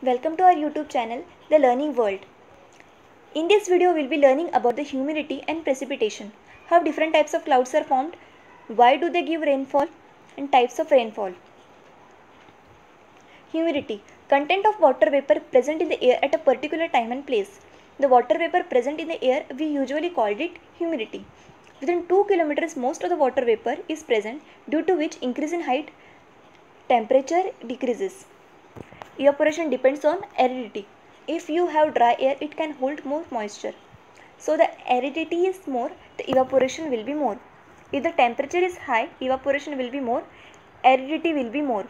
Welcome to our YouTube channel, The Learning World. In this video, we'll be learning about the humidity and precipitation, how different types of clouds are formed, why do they give rainfall, and types of rainfall. Humidity, content of water vapor present in the air at a particular time and place. The water vapor present in the air, we usually called it humidity. Within 2 kilometers, most of the water vapor is present, due to which increase in height, temperature decreases. Evaporation depends on aridity. If you have dry air, it can hold more moisture. So the aridity is more, the evaporation will be more. If the temperature is high, evaporation will be more, aridity will be more.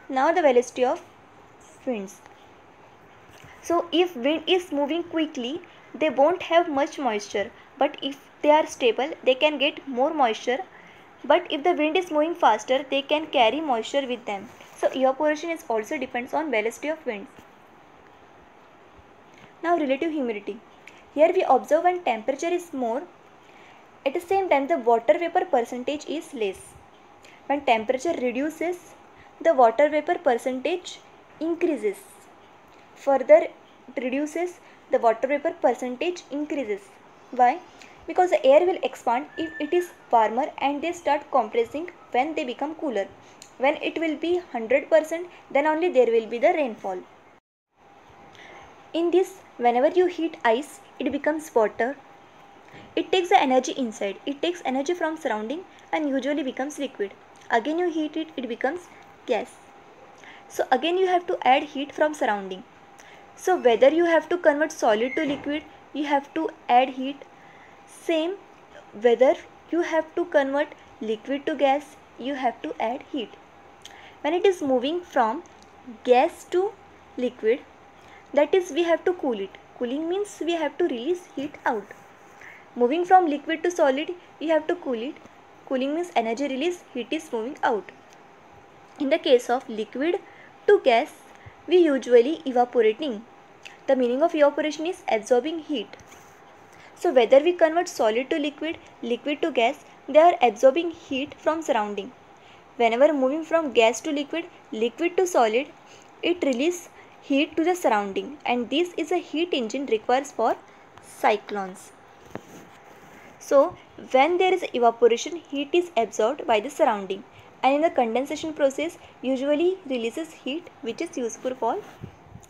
Now the velocity of winds. So if wind is moving quickly, they won't have much moisture. But if they are stable, they can get more moisture. But if the wind is moving faster, they can carry moisture with them. So evaporation is also depends on velocity of wind. Now relative humidity. Here we observe when temperature is more, at the same time the water vapor percentage is less. When temperature reduces, the water vapor percentage increases. Further it reduces, the water vapor percentage increases. Why? Because the air will expand if it is warmer and they start compressing when they become cooler. When it will be 100%, then only there will be the rainfall. In this, whenever you heat ice, it becomes water. It takes the energy inside. It takes energy from surrounding and usually becomes liquid. Again you heat it, it becomes gas. So again you have to add heat from surrounding. So whether you have to convert solid to liquid, you have to add heat. Same, whether you have to convert liquid to gas, you have to add heat. When it is moving from gas to liquid, that is we have to cool it. Cooling means we have to release heat out. Moving from liquid to solid, you have to cool it. Cooling means energy release, heat is moving out. In the case of liquid to gas, we usually evaporating. The meaning of evaporation is absorbing heat. So whether we convert solid to liquid, liquid to gas, they are absorbing heat from surrounding. Whenever moving from gas to liquid, liquid to solid, it releases heat to the surrounding, and this is a heat engine requires for cyclones. So when there is evaporation, heat is absorbed by the surrounding, and in the condensation process usually releases heat which is useful for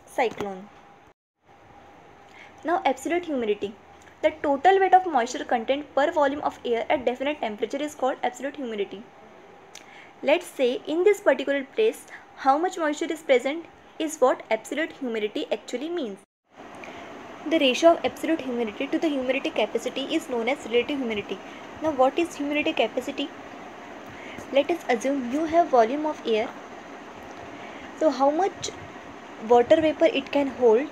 cyclone. Now absolute humidity. The total weight of moisture content per volume of air at definite temperature is called absolute humidity. Let's say in this particular place how much moisture is present is what absolute humidity actually means. The ratio of absolute humidity to the humidity capacity is known as relative humidity. Now what is humidity capacity? Let us assume you have volume of air. So how much water vapor it can hold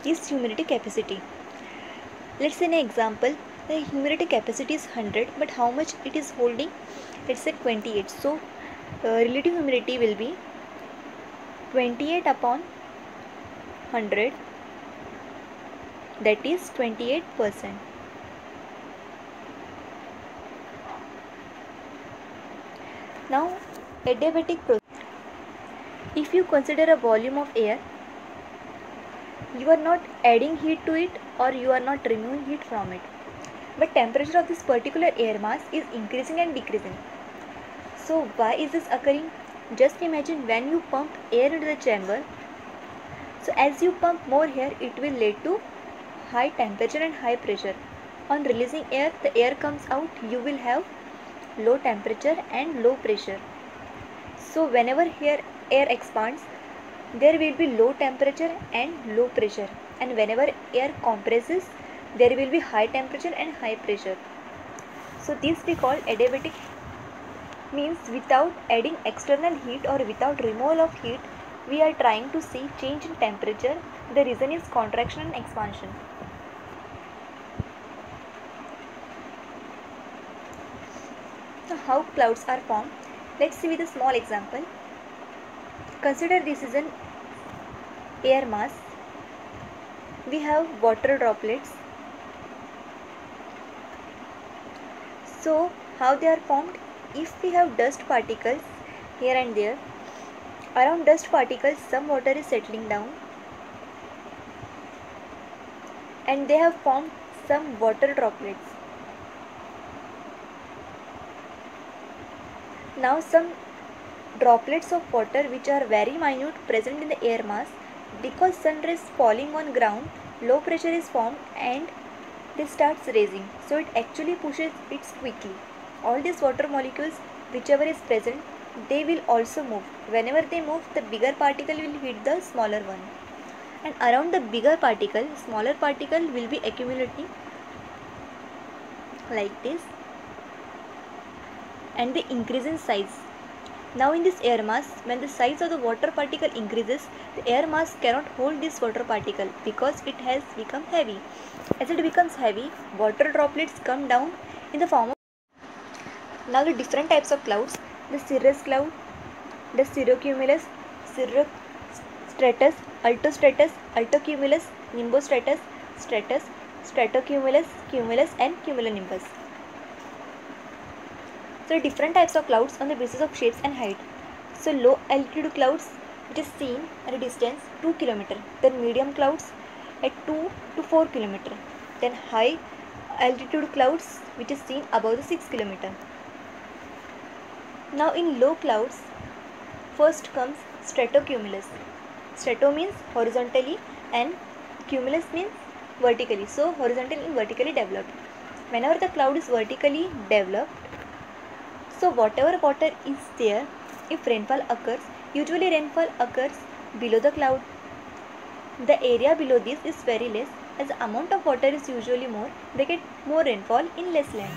is humidity capacity. Let's say an example, the humidity capacity is 100, but how much it is holding? Let's say 28. So relative humidity will be 28 upon 100, that is 28%. Now adiabatic process. If you consider a volume of air, you are not adding heat to it or you are not removing heat from it, but temperature of this particular air mass is increasing and decreasing. So why is this occurring? Just imagine when you pump air into the chamber. So as you pump more air, it will lead to high temperature and high pressure. On releasing air, the air comes out, you will have low temperature and low pressure. So whenever air expands, there will be low temperature and low pressure, and whenever air compresses, there will be high temperature and high pressure. So this we call adiabatic, means without adding external heat or without removal of heat, we are trying to see change in temperature. The reason is contraction and expansion. Now how clouds are formed? Let's see with a small example. Consider this is an air mass. We have water droplets. So how they are formed? If we have dust particles here and there, Around dust particles, some water is settling down and they have formed some water droplets. Now some droplets of water which are very minute present in the air mass, because sun rays falling on ground, low pressure is formed and this starts raising, so it actually pushes it quickly. All these water molecules whichever is present, they will also move. Whenever they move, the bigger particle will hit the smaller one, and around the bigger particle, smaller particle will be accumulating like this and they increase in size. Now in this air mass, when the size of the water particle increases, the air mass cannot hold this water particle because it has become heavy. As it becomes heavy, water droplets come down in the form of. Now the different types of clouds: the cirrus cloud, the cirrocumulus, cirrostratus, altostratus, altocumulus, nimbostratus, stratus, stratocumulus, cumulus and cumulonimbus. So different types of clouds on the basis of shapes and height. So low altitude clouds which is seen at a distance 2 km, then medium clouds at 2 to 4 km, then high altitude clouds which is seen above the 6 km. Now in low clouds, first comes stratocumulus. Strato means horizontally and cumulus means vertically. So horizontally and vertically developed. Whenever the cloud is vertically developed, so whatever water is there, if rainfall occurs, usually rainfall occurs below the cloud. The area below this is very less. As the amount of water is usually more, they get more rainfall in less land.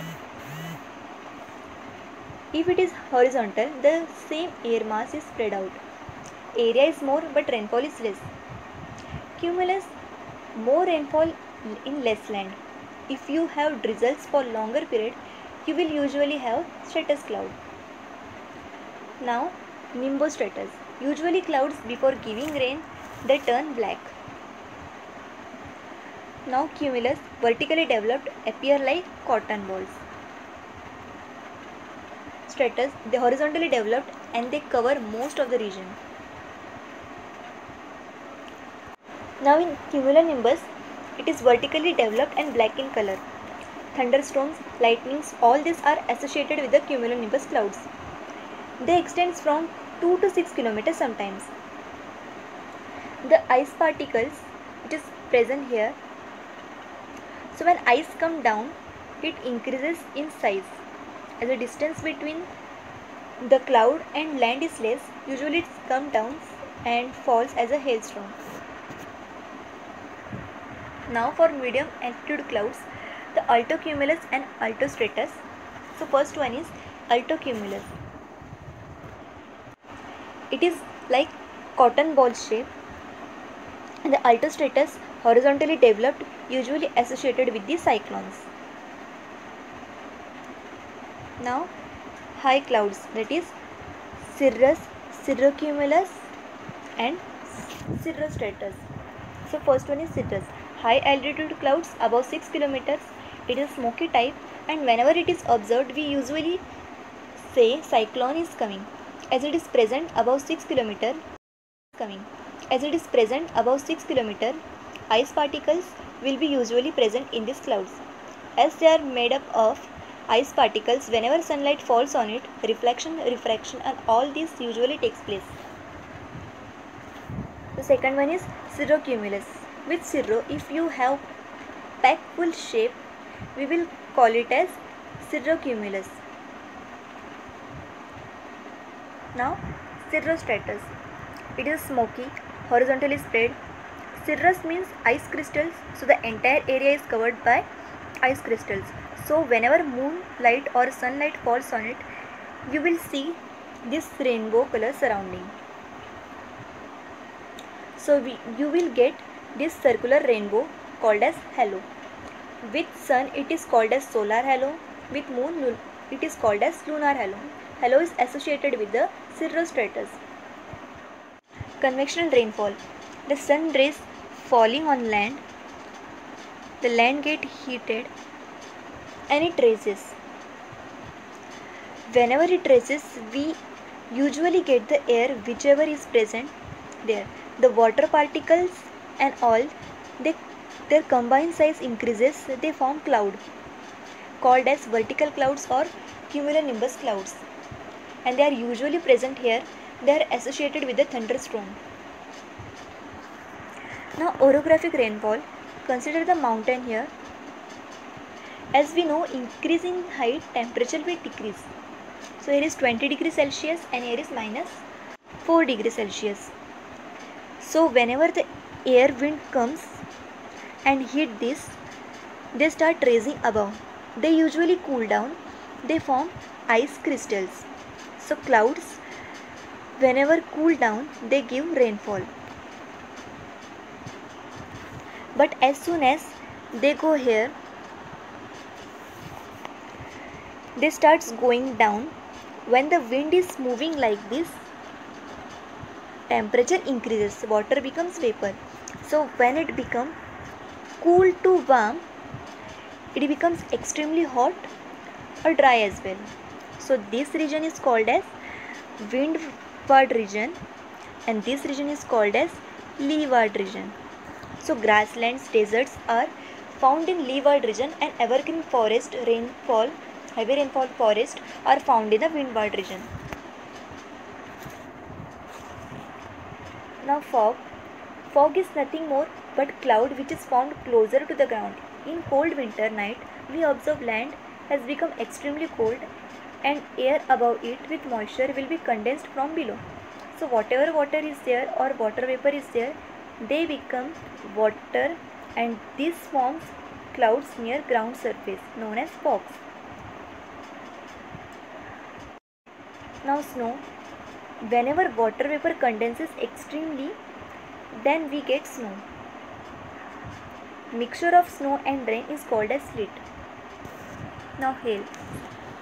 If it is horizontal, the same air mass is spread out. Area is more but rainfall is less. Cumulus, more rainfall in less land. If you have drizzles for longer period, you will usually have stratus cloud. Now nimbostratus. Usually clouds before giving rain, they turn black. Now cumulus, vertically developed, appear like cotton balls. Stratus, they horizontally developed and they cover most of the region. Now in cumulonimbus, it is vertically developed and black in color. Thunderstorms, lightnings, all these are associated with the cumulonimbus clouds. They extend from 2 to 6 km sometimes. The ice particles, it is present here. So when ice come down, it increases in size. As the distance between the cloud and land is less, usually it comes down and falls as a hailstorm. Now for medium altitude clouds, the altocumulus and altostratus. So first one is altocumulus. It is like cotton ball shape, and the altostratus horizontally developed, usually associated with the cyclones. Now high clouds, that is cirrus, cirrocumulus and cirrostratus. So first one is cirrus. High altitude clouds above 6 km. It is smoky type, and whenever it is observed, we usually say cyclone is coming. As it is present above 6 km, As it is present above 6 km, ice particles will be usually present in these clouds. As they are made up of ice particles, whenever sunlight falls on it, reflection, refraction and all this usually takes place. The second one is cirrocumulus. With cirro, if you have pack-full shape, we will call it as cirrocumulus. Now cirrostratus. It is smoky, horizontally spread. Cirrus means ice crystals, so the entire area is covered by ice crystals. So whenever moonlight or sunlight falls on it, you will see this rainbow color surrounding. So you will get this circular rainbow called as halo. With sun it is called as solar halo. With moon it is called as lunar halo. Halo is associated with the cirrostratus. Convection and rainfall. The sun rays falling on land, the land get heated and it rises. Whenever it rises, we usually get the air whichever is present there. The water particles and all, their combined size increases, they form cloud called as vertical clouds or cumulonimbus clouds, and they are usually present here. They are associated with the thunderstorm. Now orographic rainfall, consider the mountain here. As we know, increase in height, temperature will decrease. So here is 20 degrees Celsius and here is minus 4 degrees Celsius. So whenever the air wind comes and hit this, they start raising above. They usually cool down. They form ice crystals. So clouds, whenever cool down, they give rainfall. But as soon as they go here, they starts going down. When the wind is moving like this, temperature increases, water becomes vapor. So when it becomes cool to warm, it becomes extremely hot or dry as well. So this region is called as windward region and this region is called as leeward region. So grasslands, deserts are found in leeward region and evergreen forest, heavy rainfall forest are found in the windward region. Now fog. Fog is nothing more but cloud which is formed closer to the ground. In cold winter night, we observe land has become extremely cold and air above it with moisture will be condensed from below. So whatever water is there or water vapor is there, they become water and this forms clouds near ground surface known as fogs. Now snow. Whenever water vapor condenses extremely, then we get snow. Mixture of snow and rain is called as sleet. Now hail.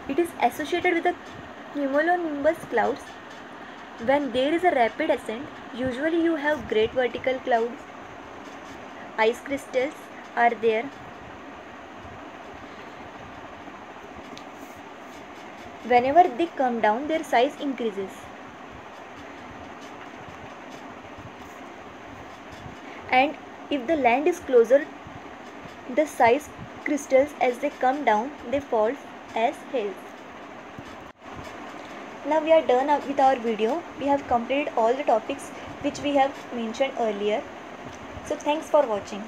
It is associated with the cumulonimbus clouds. When there is a rapid ascent, usually you have great vertical clouds. Ice crystals are there. Whenever they come down, their size increases. And if the land is closer, the size crystals as they come down, they fall as hail. Now we are done with our video. We have completed all the topics which we have mentioned earlier. So thanks for watching.